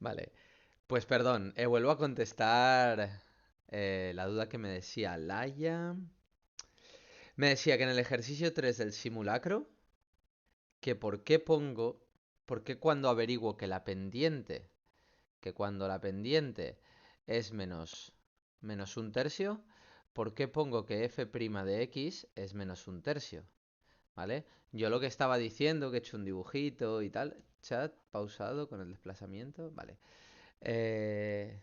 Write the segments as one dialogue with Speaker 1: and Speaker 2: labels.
Speaker 1: Vale, pues perdón, vuelvo a contestar la duda que me decía Laia. Me decía que en el ejercicio 3 del simulacro, que por qué cuando averiguo que cuando la pendiente es menos un tercio, ¿por qué pongo que f' de x es menos un tercio? ¿Vale? Yo lo que estaba diciendo, que he hecho un dibujito y tal, chat pausado con el desplazamiento, vale. Eh,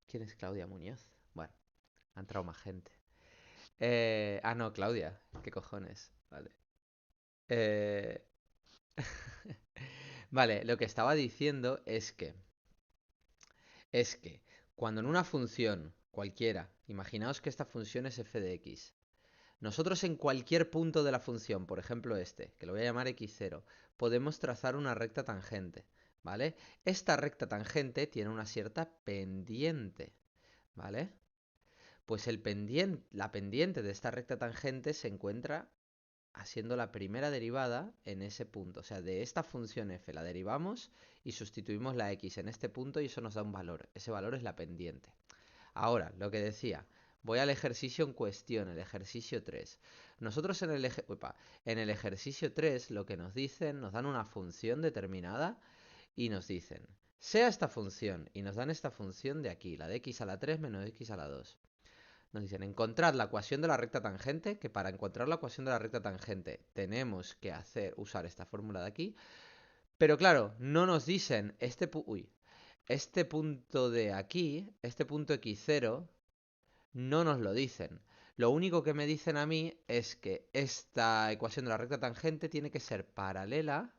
Speaker 1: ¿Quién es Claudia Muñoz? Bueno, ha entrado más gente. No, Claudia, ¿qué cojones? Vale. Eh, vale, lo que estaba diciendo es que cuando en una función cualquiera, imaginaos que esta función es f de x, nosotros en cualquier punto de la función, por ejemplo este, que lo voy a llamar x0, podemos trazar una recta tangente, ¿vale? Esta recta tangente tiene una cierta pendiente, ¿vale? Pues la pendiente de esta recta tangente se encuentra haciendo la primera derivada en ese punto. O sea, de esta función f la derivamos y sustituimos la x en este punto y eso nos da un valor. Ese valor es la pendiente. Ahora, lo que decía, voy al ejercicio en cuestión, el ejercicio 3. Nosotros en el ejercicio 3 lo que nos dicen, nos dan una función determinada y nos dicen, sea esta función, y nos dan esta función de aquí, la de x a la 3 menos x a la 2. Nos dicen, encontrar la ecuación de la recta tangente, que para encontrar la ecuación de la recta tangente tenemos que usar esta fórmula de aquí. Pero claro, no nos dicen este punto de aquí, este punto x0, no nos lo dicen. Lo único que me dicen a mí es que esta ecuación de la recta tangente tiene que ser paralela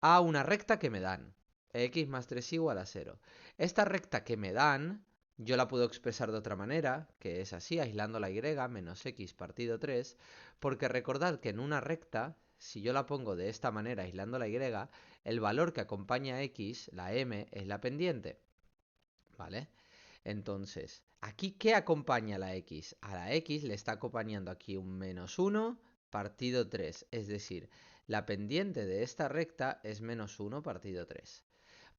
Speaker 1: a una recta que me dan. X más 3 igual a 0. Esta recta que me dan, yo la puedo expresar de otra manera, que es así, aislando la y, menos x partido 3, porque recordad que en una recta, si yo la pongo de esta manera, aislando la y, el valor que acompaña a x, la m, es la pendiente. ¿Vale? Entonces, ¿aquí qué acompaña a la x? A la x le está acompañando aquí un menos 1 partido 3. Es decir, la pendiente de esta recta es menos 1 partido 3.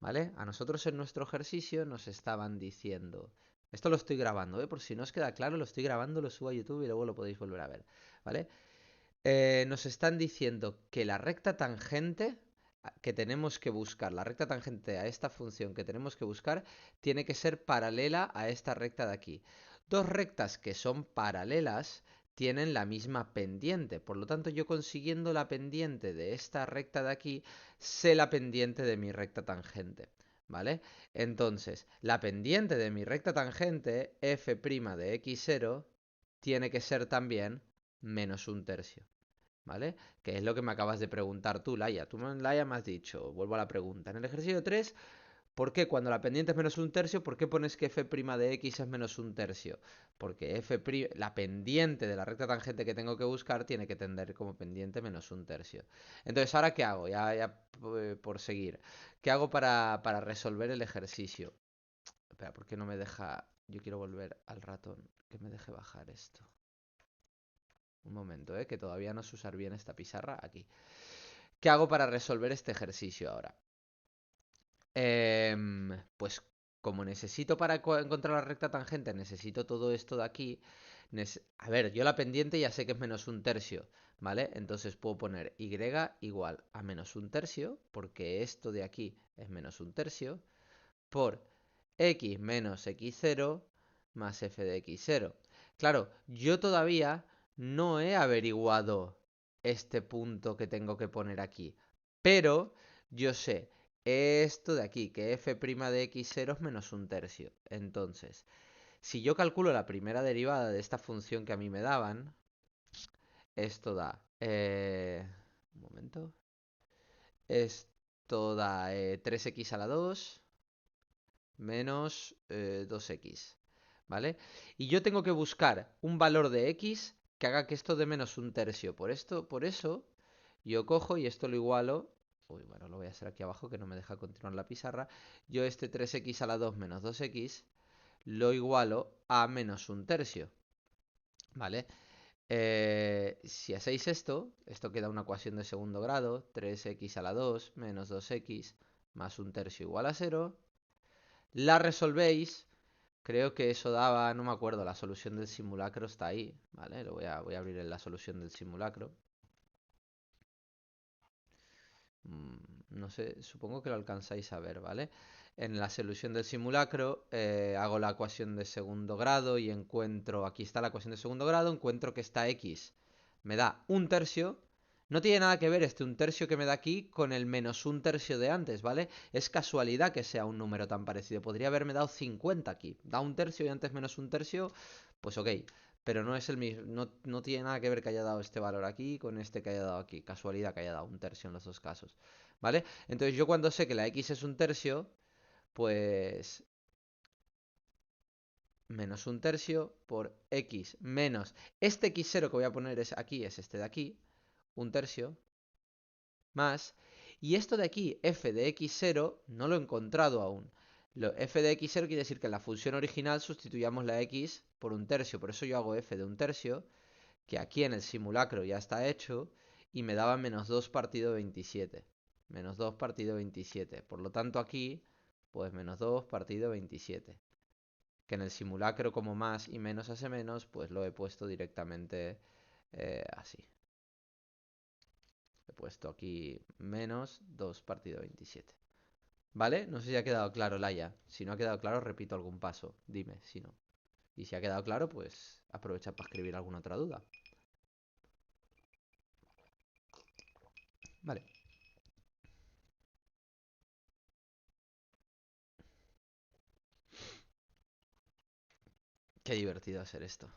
Speaker 1: ¿Vale? A nosotros en nuestro ejercicio nos estaban diciendo... Esto lo estoy grabando, ¿eh? Por si no os queda claro, lo estoy grabando, lo subo a YouTube y luego lo podéis volver a ver. ¿Vale? Nos están diciendo que la recta tangente que tenemos que buscar, la recta tangente a esta función que tenemos que buscar, tiene que ser paralela a esta recta de aquí. Dos rectas que son paralelas tienen la misma pendiente. Por lo tanto, yo consiguiendo la pendiente de esta recta de aquí, sé la pendiente de mi recta tangente. ¿Vale? Entonces, la pendiente de mi recta tangente, f' de x0, tiene que ser también menos un tercio. ¿Vale? Que es lo que me acabas de preguntar tú, Laia. Tú, Laia, me has dicho, vuelvo a la pregunta. En el ejercicio 3, ¿por qué cuando la pendiente es menos un tercio, por qué pones que f' de x es menos un tercio? Porque la pendiente de la recta tangente que tengo que buscar tiene que tender como pendiente menos un tercio. Entonces, ¿ahora qué hago? Ya por seguir. ¿Qué hago para resolver el ejercicio? Espera, ¿por qué no me deja? Yo quiero volver al ratón. Que me deje bajar esto. Un momento, que todavía no sé usar bien esta pizarra. Aquí. ¿Qué hago para resolver este ejercicio ahora? Pues como necesito para encontrar la recta tangente, necesito todo esto de aquí. A ver, yo la pendiente ya sé que es menos un tercio, ¿vale? Entonces puedo poner y igual a menos un tercio, porque esto de aquí es menos un tercio, por x menos x0 más f de x0. Claro, yo todavía no he averiguado este punto que tengo que poner aquí, pero yo sé esto de aquí, que f' de x0 es menos un tercio. Entonces, si yo calculo la primera derivada de esta función que a mí me daban, esto da... un momento. Esto da 3x a la 2 menos 2x. ¿Vale? Y yo tengo que buscar un valor de x que haga que esto dé menos un tercio. Por eso, yo cojo y esto lo igualo. Uy, bueno, lo voy a hacer aquí abajo que no me deja continuar la pizarra. Yo este 3x a la 2 menos 2x lo igualo a menos un tercio. ¿Vale? Si hacéis esto queda una ecuación de segundo grado, 3x a la 2 menos 2x más un tercio igual a 0. La resolvéis, creo que eso daba, no me acuerdo, la solución del simulacro está ahí, ¿vale? Voy a abrir la solución del simulacro. No sé, supongo que lo alcanzáis a ver, ¿vale? En la solución del simulacro hago la ecuación de segundo grado y encuentro, aquí está la ecuación de segundo grado, encuentro que esta x me da un tercio. No tiene nada que ver este un tercio que me da aquí con el menos un tercio de antes, ¿vale? Es casualidad que sea un número tan parecido. Podría haberme dado 50 aquí. Da un tercio y antes menos un tercio, pues ok. Pero no es el mismo, no tiene nada que ver que haya dado este valor aquí con este que haya dado aquí. Casualidad que haya dado un tercio en los dos casos. ¿Vale? Entonces yo cuando sé que la x es un tercio, pues menos un tercio por x menos este x0 que voy a poner aquí es este de aquí, un tercio, más, y esto de aquí, f de x0, no lo he encontrado aún. F de x0 quiere decir que en la función original sustituyamos la x por un tercio, por eso yo hago f de un tercio, que aquí en el simulacro ya está hecho, y me daba menos 2 partido 27. Menos 2 partido 27. Por lo tanto aquí, pues menos 2 partido 27. Que en el simulacro como más y menos hace menos, pues lo he puesto directamente así. He puesto aquí menos 2 partido 27. ¿Vale? No sé si ha quedado claro, Laia. Si no ha quedado claro, repito algún paso. Dime si no. Y si ha quedado claro, pues aprovecha para escribir alguna otra duda. Vale. Qué divertido hacer esto.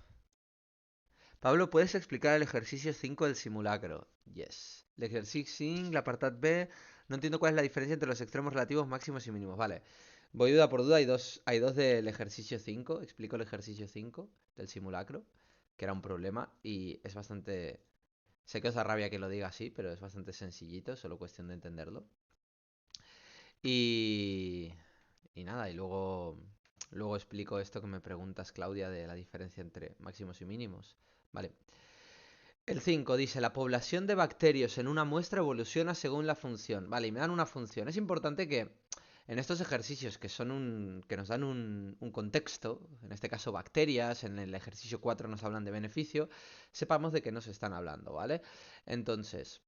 Speaker 1: Pablo, ¿puedes explicar el ejercicio 5 del simulacro? Yes. El ejercicio 5, el apartado B. No entiendo cuál es la diferencia entre los extremos relativos máximos y mínimos. Vale. Voy duda por duda. Hay dos del ejercicio 5. Explico el ejercicio 5 del simulacro, que era un problema y es bastante... Sé que os da rabia que lo diga así, pero es bastante sencillito, solo cuestión de entenderlo. Y... Y nada, y luego explico esto que me preguntas, Claudia, de la diferencia entre máximos y mínimos. Vale. El 5 dice, la población de bacterios en una muestra evoluciona según la función. Vale, y me dan una función. Es importante que en estos ejercicios que nos dan un contexto, en este caso bacterias, en el ejercicio 4 nos hablan de beneficio, sepamos de qué nos están hablando, ¿vale? Entonces,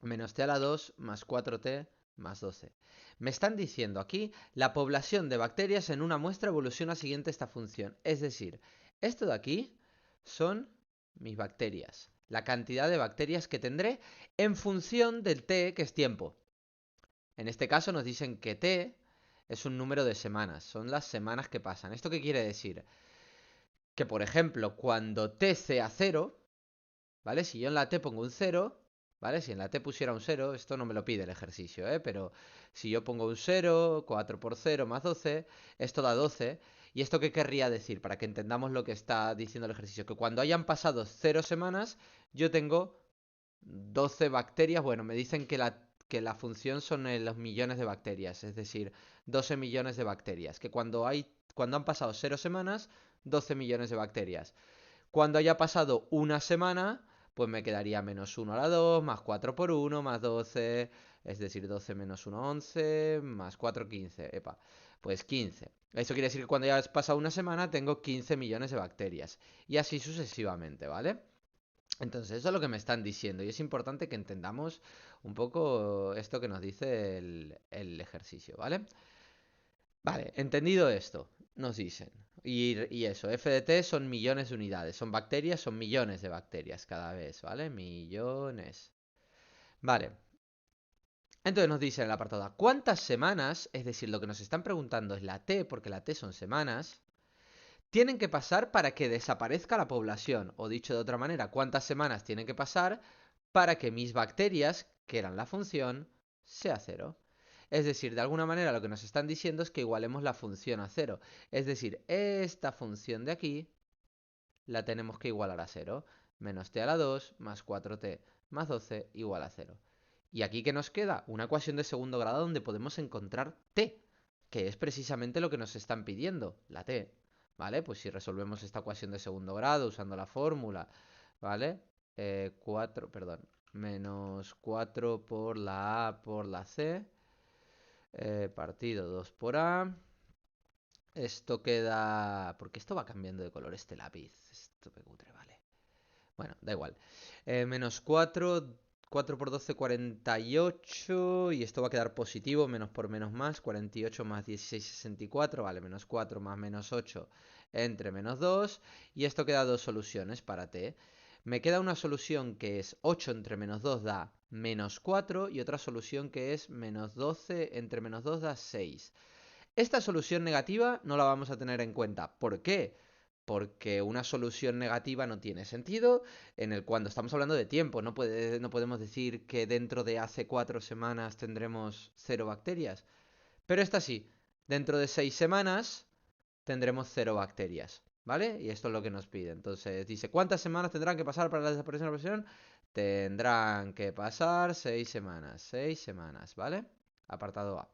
Speaker 1: menos t a la 2 más 4t más 12. Me están diciendo aquí, la población de bacterias en una muestra evoluciona siguiente esta función. Es decir, esto de aquí son mis bacterias. La cantidad de bacterias que tendré en función del t, que es tiempo. En este caso nos dicen que t es un número de semanas. Son las semanas que pasan. ¿Esto qué quiere decir? Que, por ejemplo, cuando t sea 0, ¿vale? Si yo en la T pongo un 0, ¿vale? Si en la T pusiera un 0, esto no me lo pide el ejercicio, ¿eh? Pero si yo pongo un 0, 4 por 0 más 12, esto da 12. ¿Y esto qué querría decir? Para que entendamos lo que está diciendo el ejercicio. Que cuando hayan pasado 0 semanas, yo tengo 12 bacterias. Bueno, me dicen que la función son los millones de bacterias. Es decir, 12 millones de bacterias. Que cuando han pasado 0 semanas, 12 millones de bacterias. Cuando haya pasado una semana, pues me quedaría menos 1 a la 2, más 4 por 1, más 12, es decir, 12 menos 1, 11, más 4, 15. Epa, pues 15. Eso quiere decir que cuando haya pasado una semana tengo 15 millones de bacterias. Y así sucesivamente, ¿vale? Entonces, eso es lo que me están diciendo. Y es importante que entendamos un poco esto que nos dice el ejercicio, ¿vale? Vale, entendido esto, nos dicen. Y eso, f de t son millones de unidades. Son bacterias, son millones de bacterias cada vez, ¿vale? Millones. Vale. Entonces nos dice en el apartado A, ¿cuántas semanas, es decir, lo que nos están preguntando es la t, porque la t son semanas, tienen que pasar para que desaparezca la población? O dicho de otra manera, ¿cuántas semanas tienen que pasar para que mis bacterias, que eran la función, sea cero? Es decir, de alguna manera lo que nos están diciendo es que igualemos la función a cero. Es decir, esta función de aquí la tenemos que igualar a cero. Menos t a la 2 más 4t más 12 igual a cero. Y aquí, ¿qué nos queda? Una ecuación de segundo grado donde podemos encontrar t, que es precisamente lo que nos están pidiendo, la t. ¿Vale? Pues si resolvemos esta ecuación de segundo grado usando la fórmula ¿vale? 4, perdón, menos 4 por la A por la C, partido 2 por A. Esto queda... Porque esto va cambiando de color este lápiz. Esto me cutre, vale. Bueno, da igual. Menos 4, 4 por 12, 48. Y esto va a quedar positivo, menos por menos más. 48 más 16, 64. Vale, menos 4 más menos 8 entre menos 2. Y esto queda dos soluciones para t. Me queda una solución que es 8 entre menos 2 da menos 4. Y otra solución que es menos 12 entre menos 2 da 6. Esta solución negativa no la vamos a tener en cuenta. ¿Por qué? Porque una solución negativa no tiene sentido cuando estamos hablando de tiempo. No podemos decir que dentro de hace 4 semanas tendremos 0 bacterias. Pero esta sí, dentro de 6 semanas tendremos 0 bacterias. ¿Vale? Y esto es lo que nos pide. Entonces dice, ¿cuántas semanas tendrán que pasar para la desaparición de la presión? Tendrán que pasar 6 semanas. 6 semanas, ¿vale? Apartado A.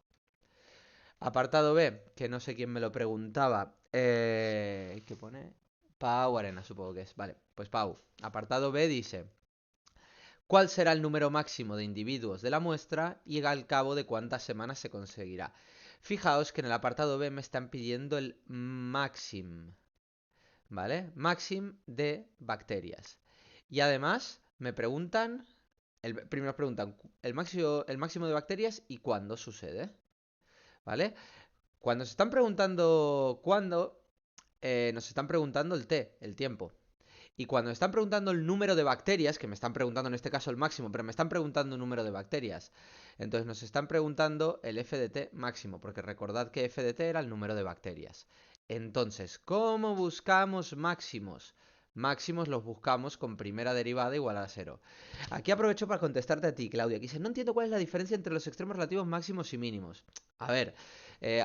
Speaker 1: Apartado B, que no sé quién me lo preguntaba. ¿Qué pone? Pau Arena, supongo que es. Vale, pues Pau. Apartado B dice: ¿cuál será el número máximo de individuos de la muestra y al cabo de cuántas semanas se conseguirá? Fijaos que en el apartado B me están pidiendo el máximo, ¿vale? Máximo de bacterias. Y además me preguntan, primero preguntan el máximo de bacterias y cuándo sucede, ¿vale? Cuando se están preguntando cuándo, nos están preguntando el t, el tiempo. Y cuando están preguntando el número de bacterias, que me están preguntando en este caso el máximo, pero me están preguntando un número de bacterias. Entonces nos están preguntando el f de t máximo, porque recordad que f de t era el número de bacterias. Entonces, ¿cómo buscamos máximos? Máximos los buscamos con primera derivada igual a 0. Aquí aprovecho para contestarte a ti, Claudia, que dice, no entiendo cuál es la diferencia entre los extremos relativos máximos y mínimos. A ver,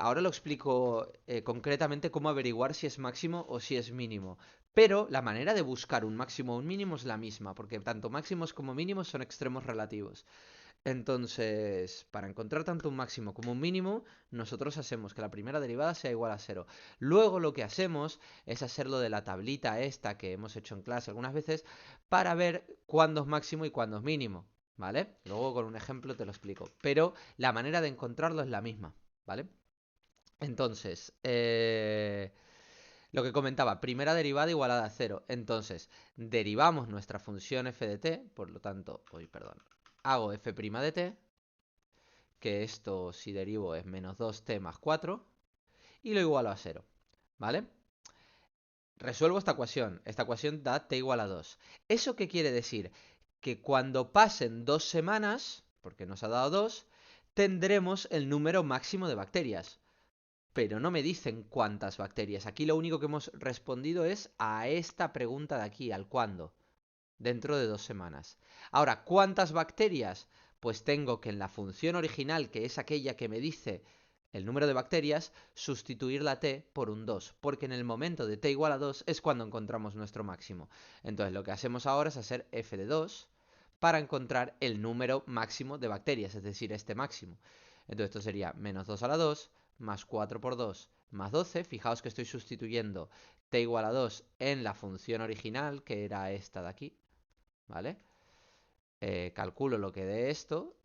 Speaker 1: ahora lo explico concretamente cómo averiguar si es máximo o si es mínimo. Pero la manera de buscar un máximo o un mínimo es la misma, porque tanto máximos como mínimos son extremos relativos. Entonces, para encontrar tanto un máximo como un mínimo, nosotros hacemos que la primera derivada sea igual a 0. Luego lo que hacemos es hacerlo de la tablita esta que hemos hecho en clase algunas veces para ver cuándo es máximo y cuándo es mínimo, ¿vale? Luego con un ejemplo te lo explico. Pero la manera de encontrarlo es la misma, ¿vale? Entonces, lo que comentaba, primera derivada igualada a 0. Entonces, derivamos nuestra función f de t, por lo tanto, perdón, hago f' de t, que esto si derivo es menos 2t más 4, y lo igualo a 0, ¿vale? Resuelvo esta ecuación da t igual a 2. ¿Eso qué quiere decir? Que cuando pasen 2 semanas, porque nos ha dado 2, tendremos el número máximo de bacterias. Pero no me dicen cuántas bacterias. Aquí lo único que hemos respondido es a esta pregunta de aquí, al cuándo, dentro de 2 semanas. Ahora, ¿cuántas bacterias? Pues tengo que en la función original, que es aquella que me dice el número de bacterias, sustituir la t por un 2, porque en el momento de t igual a 2 es cuando encontramos nuestro máximo. Entonces lo que hacemos ahora es hacer f de 2 para encontrar el número máximo de bacterias, es decir, este máximo. Entonces esto sería menos 2 a la 2, más 4 por 2, más 12. Fijaos que estoy sustituyendo t igual a 2 en la función original, que era esta de aquí, ¿vale? Calculo lo que dé esto.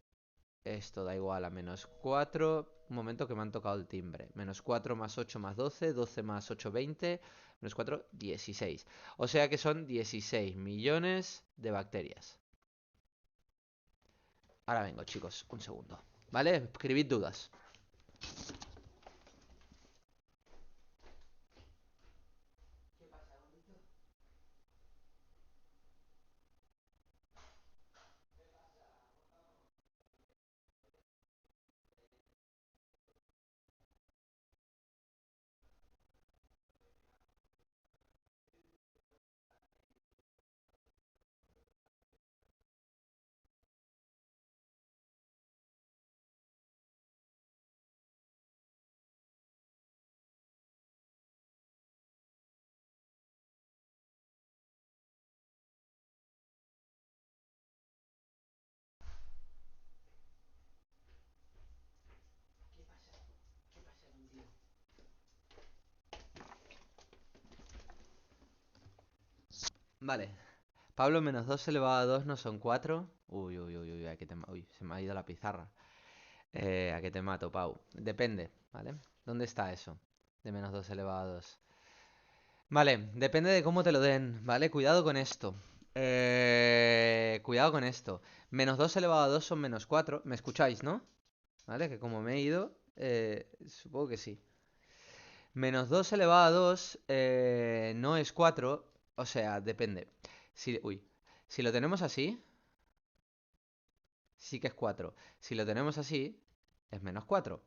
Speaker 1: Esto da igual a menos 4. Un momento que me han tocado el timbre. Menos 4 más 8 más 12. 12 más 8, 20. Menos 4, 16. O sea que son 16 millones de bacterias. Ahora vengo, chicos. Un segundo. ¿Vale? Escribid dudas. Vale. Pablo, menos 2 elevado a 2 no son 4. Uy, uy, uy, uy, uy, se me ha ido la pizarra. ¿A qué te mato, Pau? Depende, ¿vale? ¿Dónde está eso? De menos 2 elevado a 2. Vale, depende de cómo te lo den, ¿vale? Cuidado con esto. Cuidado con esto. Menos 2 elevado a 2 son menos 4. ¿Me escucháis, no? ¿Vale? Que como me he ido, supongo que sí. Menos 2 elevado a 2 no es 4. O sea, depende. Si lo tenemos así, sí que es 4. Si lo tenemos así, es menos 4.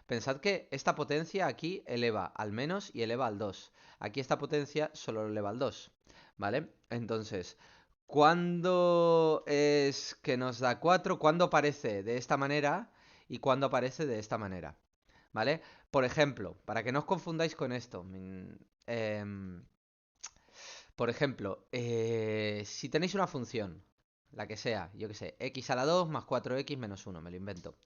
Speaker 1: Pensad que esta potencia aquí eleva al menos y eleva al 2. Aquí esta potencia solo eleva al 2. ¿Vale? Entonces, ¿cuándo es que nos da 4? ¿Cuándo aparece de esta manera y cuándo aparece de esta manera? ¿Vale? Por ejemplo, para que no os confundáis con esto. Por ejemplo, si tenéis una función, la que sea, yo que sé, x a la 2 más 4x menos 1, me lo invento.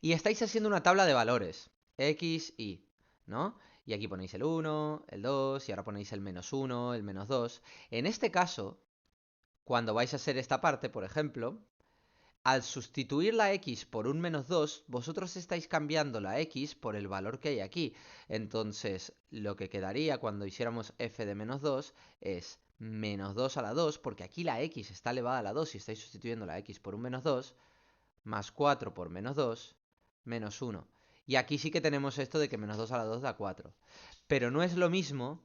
Speaker 1: Y estáis haciendo una tabla de valores, x, y, ¿no? Y aquí ponéis el 1, el 2, y ahora ponéis el menos 1, el menos 2. En este caso, cuando vais a hacer esta parte, por ejemplo, al sustituir la x por un menos 2, vosotros estáis cambiando la x por el valor que hay aquí. Entonces, lo que quedaría cuando hiciéramos f de menos 2 es menos 2 a la 2, porque aquí la x está elevada a la 2 y estáis sustituyendo la x por un menos 2, más 4 por menos 2, menos 1. Y aquí sí que tenemos esto de que menos 2 a la 2 da 4. Pero no es lo mismo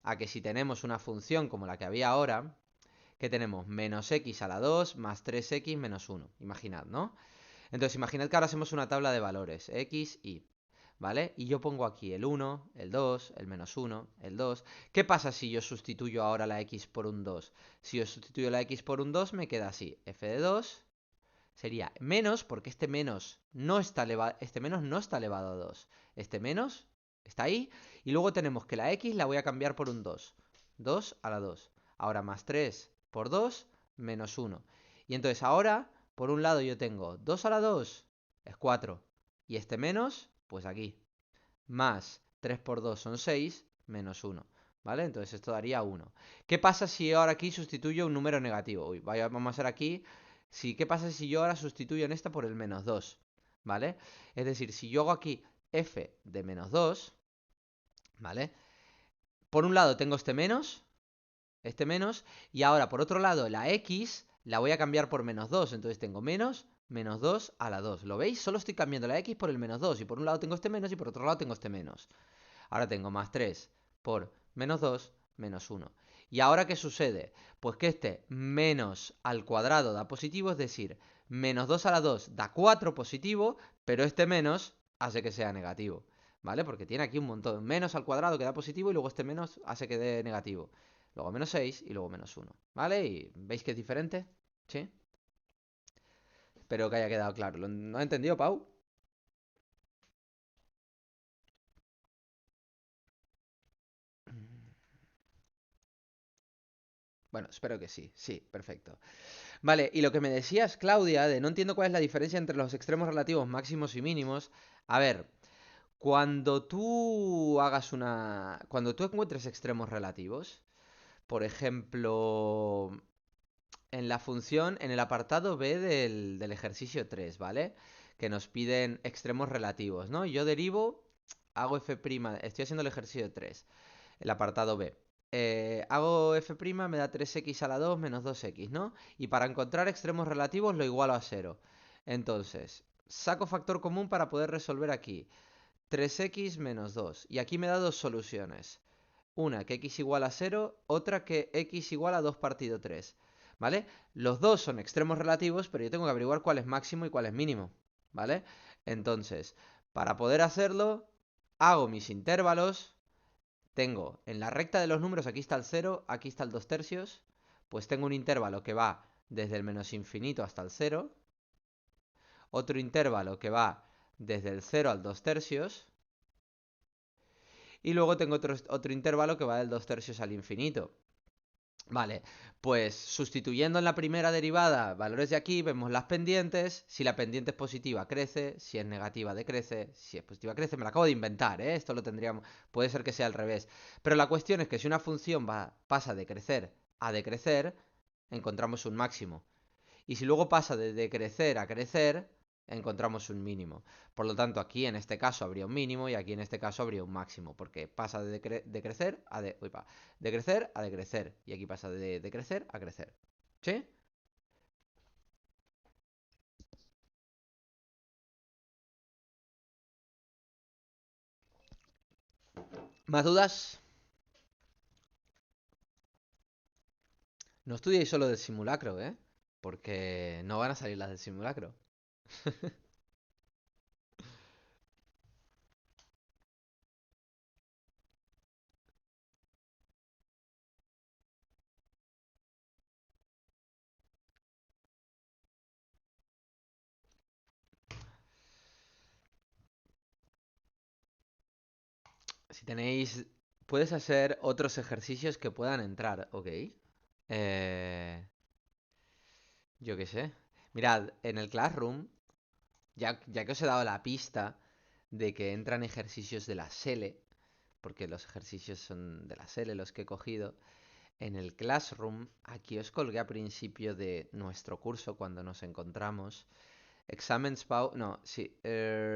Speaker 1: a que si tenemos una función como la que había ahora, que tenemos menos x a la 2 más 3x menos 1. Imaginad, ¿no? Entonces, imaginad que ahora hacemos una tabla de valores, x, y, ¿vale? Y yo pongo aquí el 1, el 2, el menos 1, el 2. ¿Qué pasa si yo sustituyo ahora la x por un 2? Si yo sustituyo la x por un 2, me queda así, f de 2 sería menos, porque este menos no está elevado a 2. Este menos está ahí. Y luego tenemos que la x la voy a cambiar por un 2. 2 a la 2. Ahora más 3 por 2, menos 1. Y entonces ahora, por un lado yo tengo 2 a la 2, es 4. Y este menos, pues aquí. Más 3 por 2 son 6, menos 1. ¿Vale? Entonces esto daría 1. ¿Qué pasa si ahora aquí sustituyo un número negativo? Uy, vamos a hacer aquí. ¿Qué pasa si yo ahora sustituyo en esta por el menos 2? ¿Vale? Es decir, si yo hago aquí f de menos 2, ¿vale? Por un lado tengo este menos, y ahora por otro lado la x la voy a cambiar por menos 2. Entonces tengo menos 2 a la 2. ¿Lo veis? Solo estoy cambiando la x por el menos 2. Y por un lado tengo este menos y por otro lado tengo este menos. Ahora tengo más 3 por menos 2, menos 1. ¿Y ahora qué sucede? Pues que este menos al cuadrado da positivo, es decir, menos 2 a la 2 da 4 positivo, pero este menos hace que sea negativo, ¿vale? Porque tiene aquí un montón. Menos al cuadrado que da positivo y luego este menos hace que dé negativo. Luego menos 6 y luego menos 1, ¿vale? ¿Y veis que es diferente? ¿Sí? Espero que haya quedado claro. ¿No has entendido, Pau? Bueno, espero que sí. Sí, perfecto. Vale, y lo que me decías, Claudia, de no entiendo cuál es la diferencia entre los extremos relativos máximos y mínimos. A ver, cuando tú encuentres extremos relativos, por ejemplo, en la función, en el apartado B del ejercicio 3, ¿vale? Que nos piden extremos relativos, ¿no? Yo derivo, hago f', estoy haciendo el ejercicio 3, el apartado B. Hago f', me da 3x a la 2 menos 2x, ¿no? Y para encontrar extremos relativos lo igualo a 0. Entonces, saco factor común para poder resolver aquí. 3x menos 2. Y aquí me da dos soluciones. Una que x igual a 0, otra que x igual a 2 partido 3. ¿Vale? Los dos son extremos relativos, pero yo tengo que averiguar cuál es máximo y cuál es mínimo. ¿Vale? Entonces, para poder hacerlo, hago mis intervalos. Tengo en la recta de los números, aquí está el 0, aquí está el 2 tercios. Pues tengo un intervalo que va desde el menos infinito hasta el 0. Otro intervalo que va desde el 0 al 2 tercios. Y luego tengo otro intervalo que va del 2 tercios al infinito. Vale, pues sustituyendo en la primera derivada valores de aquí, vemos las pendientes. Si la pendiente es positiva, crece. Si es negativa, decrece. Si es positiva, crece. Me lo acabo de inventar, ¿eh? Esto lo tendríamos... Puede ser que sea al revés. Pero la cuestión es que si una función pasa de crecer a decrecer, encontramos un máximo. Y si luego pasa de decrecer a crecer, encontramos un mínimo. Por lo tanto, aquí en este caso habría un mínimo y aquí en este caso habría un máximo, porque pasa de decrecer a decrecer a decrecer. Y aquí pasa de decrecer a crecer. ¿Sí? ¿Más dudas? No estudiéis solo del simulacro, ¿eh? Porque no van a salir las del simulacro. Si tenéis... Puedes hacer otros ejercicios que puedan entrar, ¿ok? Eh, yo qué sé. Mirad, en el Classroom, ya que os he dado la pista de que entran ejercicios de la SELE, porque los ejercicios son de la SELE los que he cogido, en el Classroom, aquí os colgué a principio de nuestro curso cuando nos encontramos. Examens Pau... No, sí,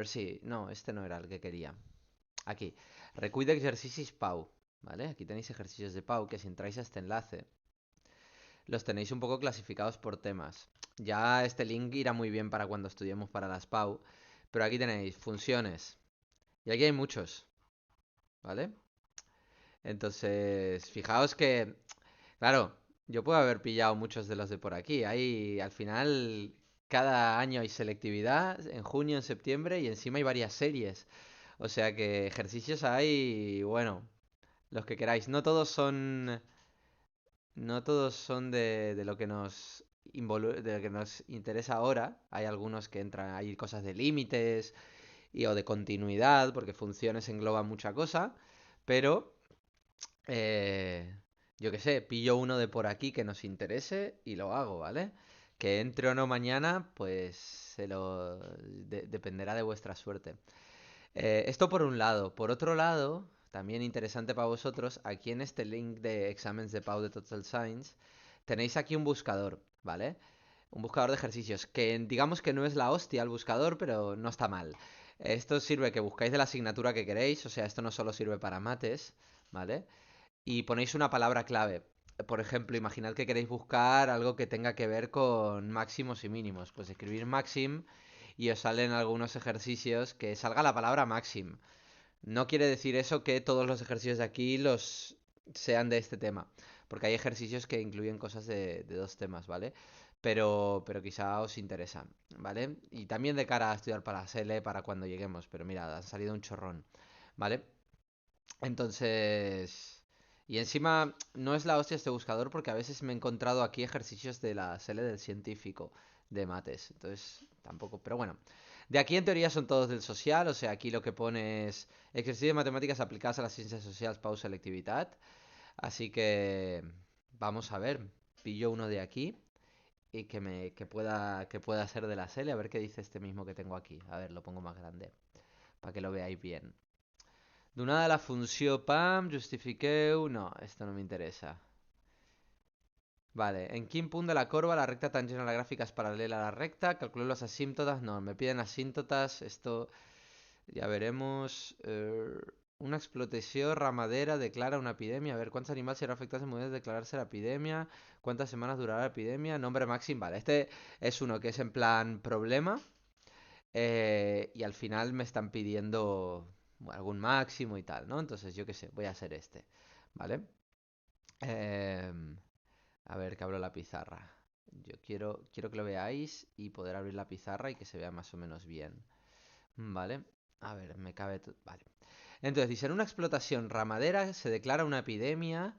Speaker 1: sí, no, este no era el que quería. Aquí, recull d'exercicis Pau, ¿vale? Aquí tenéis ejercicios de Pau que si entráis a este enlace los tenéis un poco clasificados por temas. Ya este link irá muy bien para cuando estudiemos para las Pau, pero aquí tenéis funciones. Y aquí hay muchos, ¿vale? Entonces, fijaos que, claro, yo puedo haber pillado muchos de los de por aquí. Hay, al final, cada año hay selectividad, en junio, en septiembre, y encima hay varias series. O sea que ejercicios hay, bueno, los que queráis. No todos son de lo que de lo que nos interesa ahora. Hay algunos que entran, hay cosas de límites o de continuidad, porque funciones engloban mucha cosa, pero eh, yo qué sé, pillo uno de por aquí que nos interese y lo hago, ¿vale? Que entre o no mañana, pues dependerá de vuestra suerte. Esto por un lado. Por otro lado, también interesante para vosotros, aquí en este link de exámenes de Pau de Total Science, tenéis aquí un buscador, ¿vale? Un buscador de ejercicios, que digamos que no es la hostia el buscador, pero no está mal. Esto sirve que buscáis de la asignatura que queréis, o sea, esto no solo sirve para mates, ¿vale? Y ponéis una palabra clave. Por ejemplo, imaginad que queréis buscar algo que tenga que ver con máximos y mínimos. Pues escribir maxim y os salen algunos ejercicios que salga la palabra maxim. No quiere decir eso que todos los ejercicios de aquí los sean de este tema, porque hay ejercicios que incluyen cosas de dos temas, ¿vale? Pero quizá os interesan, ¿vale? Y también de cara a estudiar para la SELE, para cuando lleguemos, pero mirad, han salido un chorrón, ¿vale? Entonces... Y encima no es la hostia este buscador porque a veces me he encontrado aquí ejercicios de la SELE del científico de mates. Entonces, tampoco. Pero bueno, de aquí en teoría son todos del social. O sea, aquí lo que pone es ejercicio de matemáticas aplicadas a las ciencias sociales, pausa, selectividad. Así que vamos a ver. Pillo uno de aquí y que pueda ser de la SELE. A ver qué dice este mismo que tengo aquí. A ver, lo pongo más grande para que lo veáis bien. Donada la funció PAM, justifiqueu... No, esto no me interesa. Vale, en quin punt de la corba la recta tangent a la gráfica es paralela a la recta. Calculé las asímptotas. No, me piden asímptotas. Esto ya veremos. Una explotación ramadera declara una epidemia. A ver, ¿cuántos animales serán afectados en momento de declararse la epidemia? ¿Cuántas semanas durará la epidemia? Nombre máximo. Vale, este es uno que es en plan problema. Y al final me están pidiendo algún máximo y tal, ¿no? Entonces yo qué sé, voy a hacer este, ¿vale? Em, a ver que abro la pizarra. Yo quiero que lo veáis y poder abrir la pizarra y que se vea más o menos bien, ¿vale? A ver, me cabe... Vale. Entonces, dice, en una explotación ramadera se declara una epidemia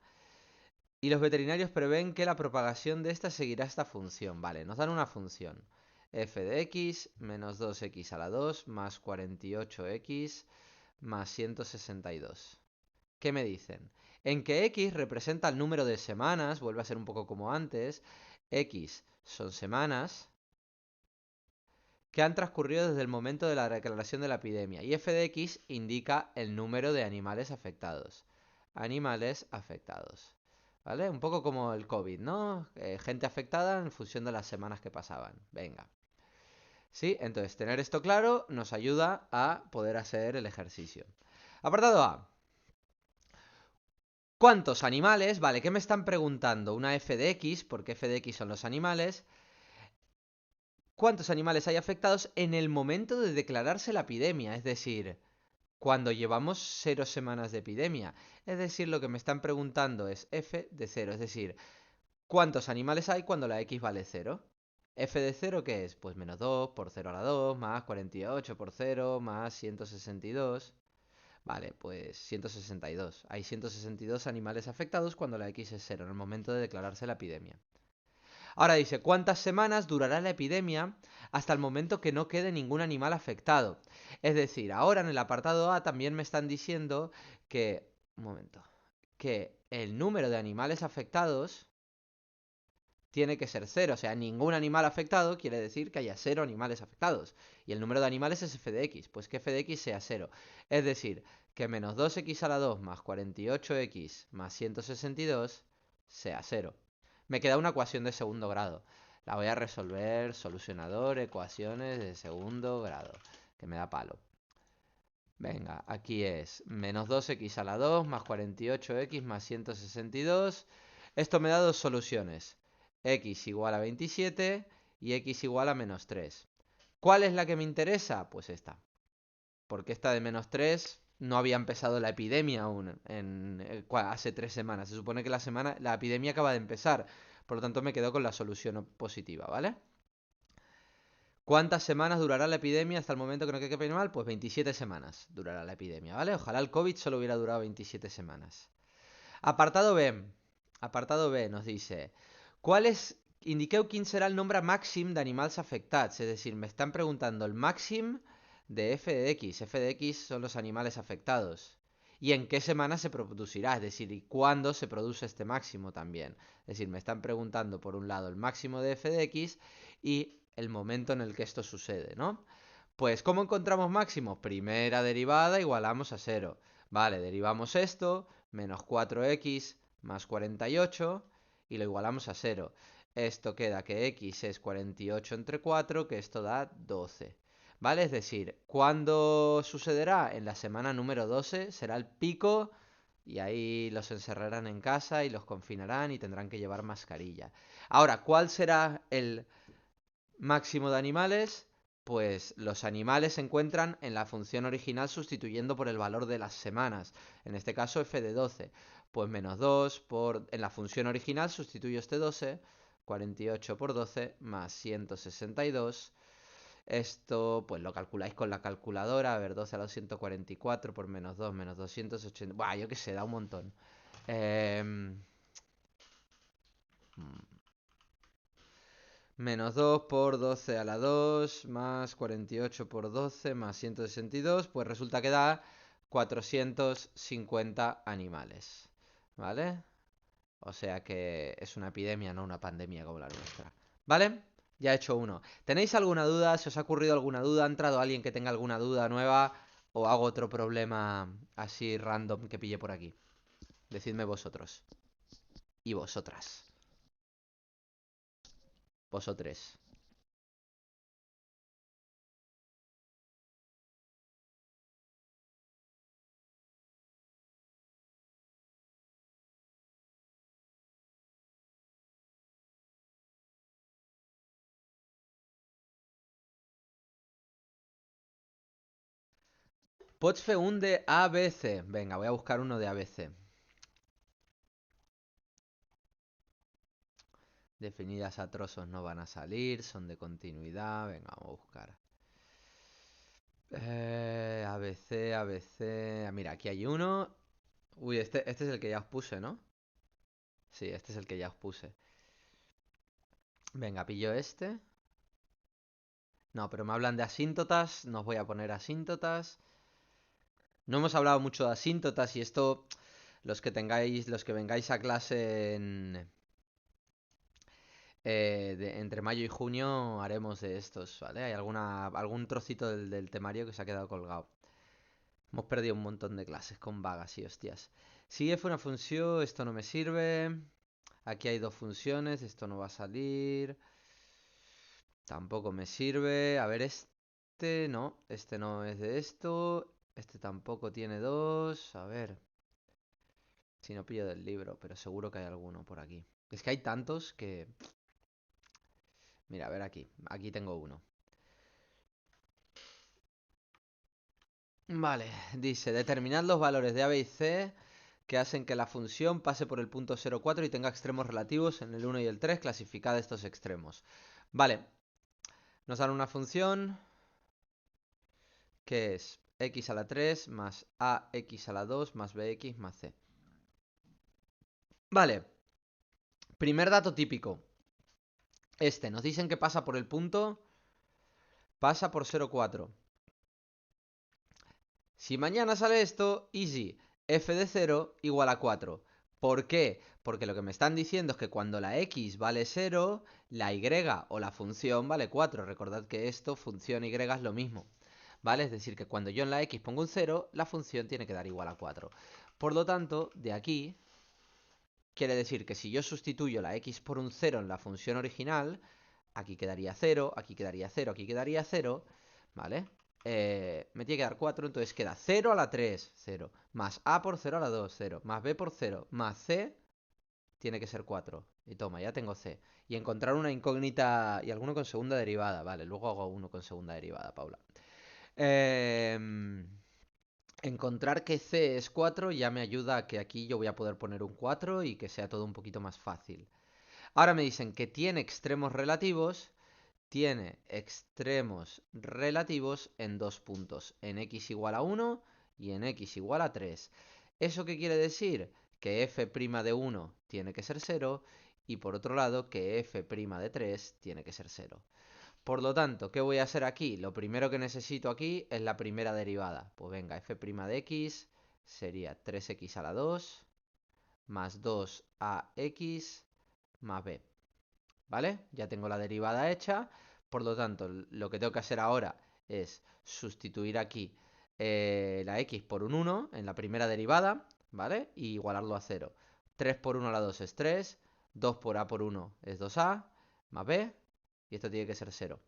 Speaker 1: y los veterinarios prevén que la propagación de esta seguirá esta función. Vale, nos dan una función. F de x menos 2x a la 2 más 48x más 162. ¿Qué me dicen? En que x representa el número de semanas, vuelve a ser un poco como antes, x son semanas que han transcurrido desde el momento de la declaración de la epidemia y f de x indica el número de animales afectados. Animales afectados. ¿Vale? Un poco como el COVID, ¿no? Gente afectada en función de las semanas que pasaban. Venga. ¿Sí? Entonces, tener esto claro nos ayuda a poder hacer el ejercicio. Apartado A. ¿Cuántos animales? Vale, ¿qué me están preguntando? Una f de x, porque f de x son los animales. ¿Cuántos animales hay afectados en el momento de declararse la epidemia? Es decir, cuando llevamos 0 semanas de epidemia. Es decir, lo que me están preguntando es f de 0, es decir, ¿cuántos animales hay cuando la x vale 0? F de 0, ¿qué es? Pues menos 2 por 0 a la 2, más 48 por 0, más 162. Vale, pues 162. Hay 162 animales afectados cuando la x es 0, en el momento de declararse la epidemia. Ahora dice, ¿cuántas semanas durará la epidemia hasta el momento que no quede ningún animal afectado? Es decir, ahora en el apartado A también me están diciendo que, un momento, que el número de animales afectados tiene que ser 0. O sea, ningún animal afectado quiere decir que haya 0 animales afectados. Y el número de animales es f de x, pues que f de x sea 0. Es decir, que menos 2x a la 2 más 48x más 162 sea 0. Me queda una ecuación de segundo grado. La voy a resolver, solucionador, ecuaciones de segundo grado, que me da palo. Venga, aquí es menos 2x a la 2 más 48x más 162. Esto me da dos soluciones. X igual a 27 y x igual a menos 3. ¿Cuál es la que me interesa? Pues esta. Porque esta de menos 3 no había empezado la epidemia aún hace 3 semanas. Se supone que la epidemia acaba de empezar. Por lo tanto me quedo con la solución positiva, ¿vale? ¿Cuántas semanas durará la epidemia hasta el momento que no quede animal? Pues 27 semanas durará la epidemia, ¿vale? Ojalá el COVID solo hubiera durado 27 semanas. Apartado B. Apartado B nos dice, ¿cuál es... Indiqueu quin serà el nombre màxim d'animals afectats. Es decir, me están preguntando el máximo de f de x. F de x son los animales afectados. ¿Y en qué semana se producirá? Es decir, ¿y cuándo se produce este máximo también? Es decir, me están preguntando por un lado el máximo de f de x y el momento en el que esto sucede, ¿no? Pues, ¿cómo encontramos máximo? Primera derivada igualamos a 0. Vale, derivamos esto, menos 4x más 48, y lo igualamos a 0. Esto queda que x es 48 entre 4, que esto da 12. ¿Vale? Es decir, ¿cuándo sucederá? En la semana número 12 será el pico y ahí los encerrarán en casa y los confinarán y tendrán que llevar mascarilla. Ahora, ¿cuál será el máximo de animales? Pues los animales se encuentran en la función original sustituyendo por el valor de las semanas. En este caso f de 12. Pues menos 2 en la función original sustituyo este 12. 48 por 12 más 162. Esto pues lo calculáis con la calculadora. A ver, 12 a la 144 por menos 2 menos 280. Buah, yo qué sé, da un montón. Eh... Menos 2 por 12 a la 2 más 48 por 12 más 162, pues resulta que da 450 animales. ¿Vale? O sea que es una epidemia, no una pandemia como la nuestra. ¿Vale? Ya he hecho uno. ¿Tenéis alguna duda? ¿Se os ha ocurrido alguna duda? ¿Ha entrado alguien que tenga alguna duda nueva? ¿O hago otro problema así random que pille por aquí? Decidme vosotros. Y vosotras. Vosotres. Pots fer un de ABC. Venga, voy a buscar uno de ABC. Definidas a trozos no van a salir, son de continuidad. Venga, vamos a buscar. ABC, ABC. Mira, aquí hay uno. Uy, este es el que ya os puse, ¿no? Sí, este es el que ya os puse. Venga, pillo este. No, pero me hablan de asíntotas. No os voy a poner asíntotas. No hemos hablado mucho de asíntotas y esto, los que vengáis a clase entre mayo y junio haremos de estos, ¿vale? Hay algún trocito del temario que se ha quedado colgado. Hemos perdido un montón de clases con vagas y hostias. Si f una función, esto no me sirve. Aquí hay dos funciones, esto no va a salir. Tampoco me sirve. A ver, este no es de esto. Este tampoco tiene dos. A ver, si no pillo del libro, pero seguro que hay alguno por aquí. Es que hay tantos que... Mira, a ver aquí. Aquí tengo uno. Vale, dice, determinad los valores de A, B y C que hacen que la función pase por el punto 0,4 y tenga extremos relativos en el 1 y el 3. Clasificad estos extremos. Vale, nos dan una función que es x a la 3 más ax a la 2 más bx más c. Vale, primer dato típico. Nos dicen que pasa por el punto, pasa por 0,4. Si mañana sale esto, easy, f de 0 igual a 4. ¿Por qué? Porque lo que me están diciendo es que cuando la x vale 0, la y o la función vale 4. Recordad que esto, función y es lo mismo. ¿Vale? Es decir, que cuando yo en la x pongo un 0, la función tiene que dar igual a 4. Por lo tanto, de aquí, quiere decir que si yo sustituyo la x por un 0 en la función original, aquí quedaría 0, aquí quedaría 0, aquí quedaría 0, ¿vale? Me tiene que dar 4, entonces queda 0 a la 3, 0, más a por 0 a la 2, 0, más b por 0, más c, tiene que ser 4. Y toma, ya tengo c. Y encontrar una incógnita y alguno con segunda derivada, vale, luego hago uno con segunda derivada, Paula. Encontrar que c es 4 ya me ayuda a que aquí yo voy a poder poner un 4 y que sea todo un poquito más fácil. Ahora me dicen que tiene extremos relativos en dos puntos, en x igual a 1 y en x igual a 3. ¿Eso qué quiere decir? Que f' de 1 tiene que ser 0 y por otro lado que f' de 3 tiene que ser 0. Por lo tanto, ¿qué voy a hacer aquí? Lo primero que necesito aquí es la primera derivada. Pues venga, f' de x sería 3x a la 2 más 2ax más b. ¿Vale? Ya tengo la derivada hecha. Por lo tanto, lo que tengo que hacer ahora es sustituir aquí la x por un 1 en la primera derivada, ¿vale? Y igualarlo a 0. 3 por 1 a la 2 es 3. 2 por a por 1 es 2a más b. Y esto tiene que ser 0.